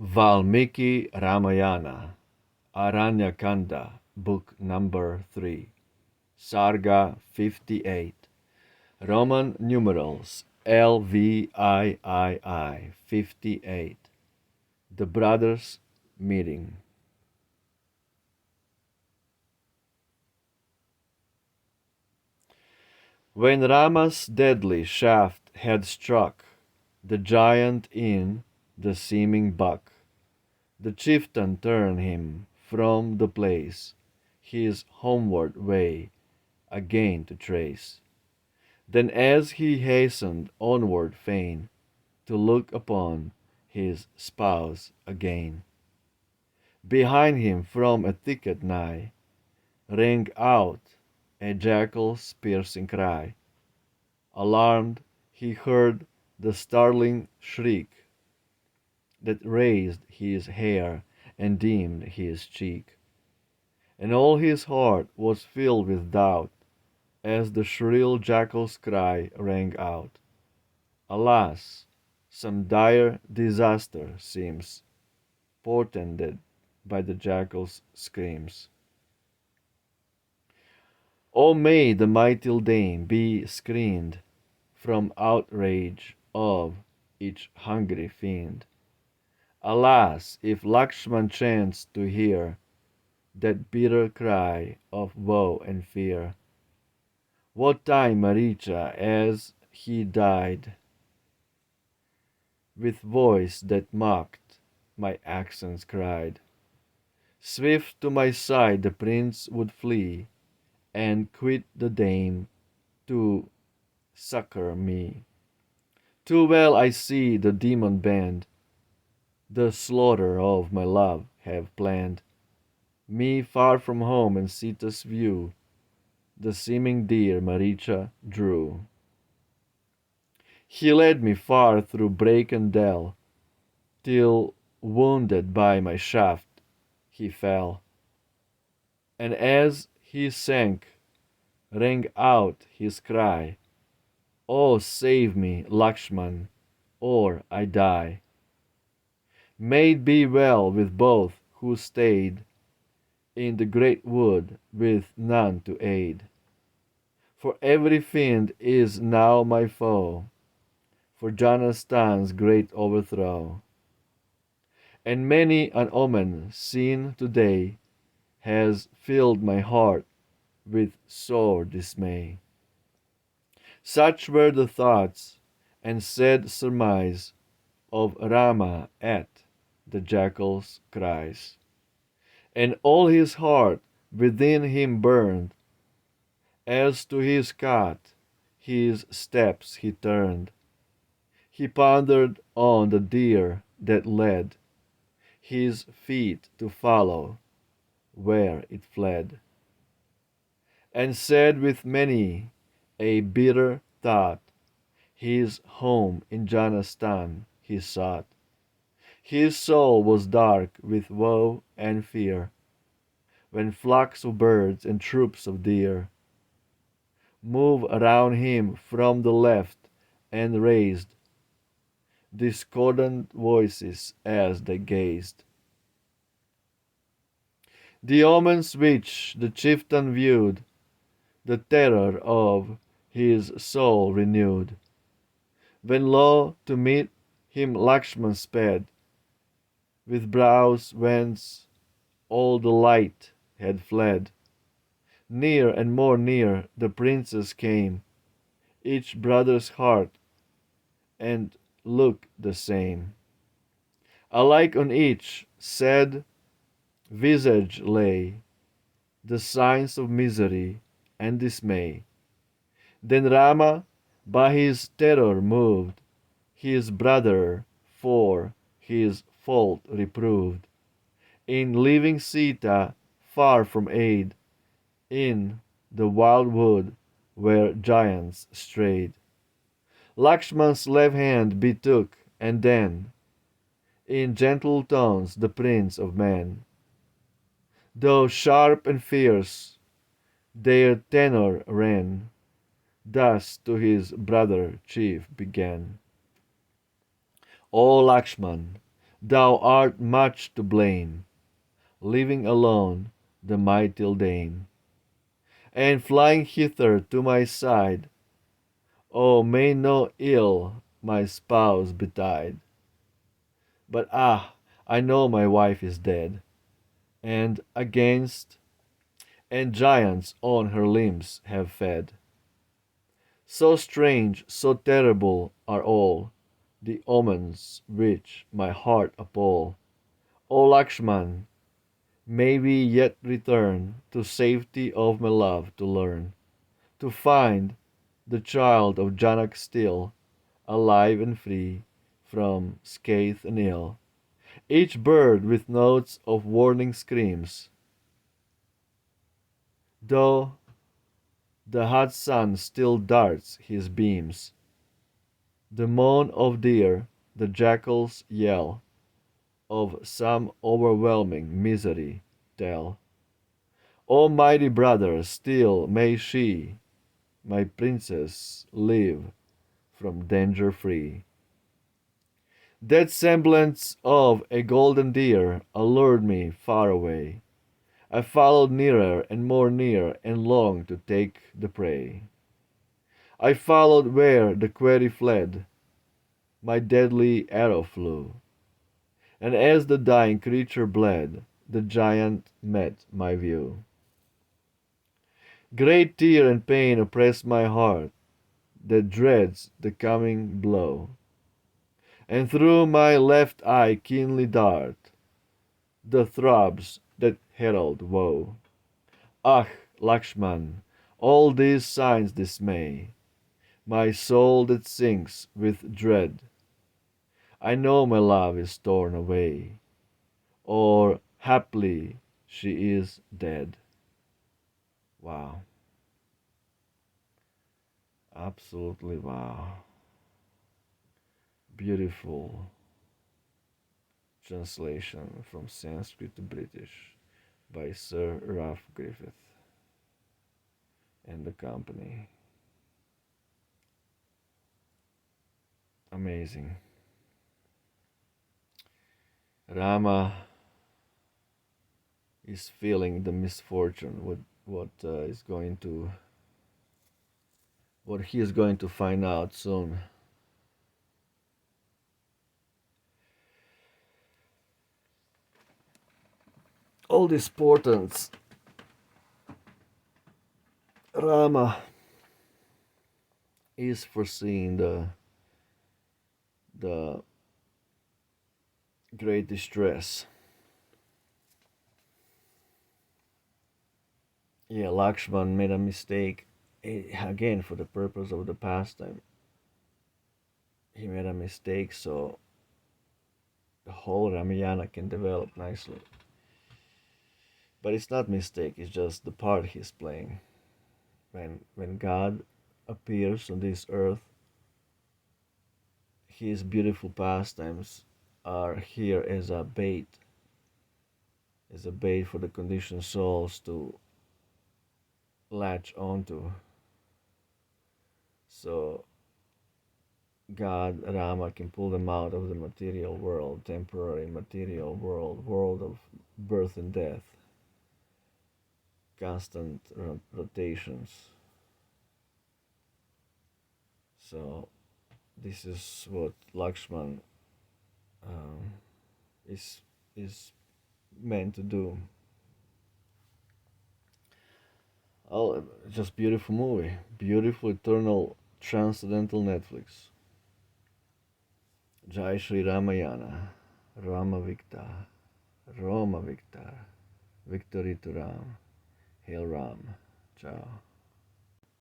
Valmiki Ramayana, Aranya Kanda, Book number 3, Sarga 58, Roman numerals LVIII 58, The Brothers Meeting. When Rama's deadly shaft had struck the giant in the seeming buck, the chieftain turned him from the place, his homeward way again to trace. Then as he hastened onward fain, to look upon his spouse again, behind him from a thicket nigh rang out a jackal's piercing cry. Alarmed he heard the startling shriek that raised his hair and dimmed his cheek, and all his heart was filled with doubt as the shrill jackal's cry rang out. Alas, some dire disaster seems portended by the jackal's screams. O may the mighty dame be screened from outrage of each hungry fiend. Alas, if Lakshman chanced to hear that bitter cry of woe and fear, what time Maricha, as he died, with voice that mocked my accents cried, swift to my side the prince would flee, and quit the dame to succor me. Too well I see the demon band the slaughter of my love have planned. Me far from home and Sita's view, the seeming dear Maricha drew. He led me far through brake and dell, till, wounded by my shaft, he fell. And as he sank, rang out his cry, "Oh, save me, Lakshman, or I die." May it be well with both who stayed in the great wood with none to aid. For every fiend is now my foe, for Janastan's great overthrow. And many an omen seen today has filled my heart with sore dismay. Such were the thoughts and said surmise of Rama at the jackal's cries. And all his heart within him burned, as to his cot his steps he turned. He pondered on the deer that led his feet to follow where it fled, and said with many a bitter thought, his home in Janastan he sought. His soul was dark with woe and fear, when flocks of birds and troops of deer move around him from the left and raised discordant voices as they gazed. The omens which the chieftain viewed, the terror of his soul renewed, when lo, to meet him Lakshman sped, with brows whence all the light had fled. Near and more near the princes came, each brother's heart and look the same. Alike on each sad visage lay the signs of misery and dismay. Then Rama, by his terror moved, his brother for his fault reproved, in leaving Sita far from aid, in the wild wood where giants strayed. Lakshman's left hand betook, and then, in gentle tones, the prince of men, though sharp and fierce their tenor ran, thus to his brother chief began. O Lakshman, thou art much to blame, leaving alone the mighty dame, and flying hither to my side. Oh, may no ill my spouse betide! But ah, I know my wife is dead, and against and giants on her limbs have fed. So strange, so terrible are all the omens which my heart appall. O Lakshman, may we yet return to safety of my love to learn, to find the child of Janak still, alive and free from scathe and ill. Each bird with notes of warning screams, though the hot sun still darts his beams. The moan of deer, the jackal's yell, of some overwhelming misery tell. O mighty brother, still may she, my princess, live from danger free. That semblance of a golden deer allured me far away. I followed nearer and more near and longed to take the prey. I followed where the quarry fled, my deadly arrow flew, and as the dying creature bled, the giant met my view. Great tear and pain oppress my heart that dreads the coming blow, and through my left eye keenly dart the throbs that herald woe. Ah, Lakshman, all these signs dismay my soul that sinks with dread. I know my love is torn away, or haply she is dead. Wow. Absolutely wow. Beautiful translation from Sanskrit to British by Sir Ralph Griffith and the company. Amazing. Rama is feeling the misfortune what he is going to find out soon. All these portents, Rama is foreseeing the great distress. Yeah, Lakshman made a mistake. Again, for the purpose of the pastime, he made a mistake so the whole Ramayana can develop nicely. But it's not mistake, it's just the part he's playing. When God appears on this earth, his beautiful pastimes are here as a bait for the conditioned souls to latch onto. So God, Rama, can pull them out of the material world, temporary material world of birth and death, constant rotations. So this is what Lakshman is meant to do. Oh, just beautiful movie, beautiful, eternal, transcendental Netflix. Jai Shri Ramayana, Rama Victor, Roma Victor, victory to Ram, Hail Ram, ciao.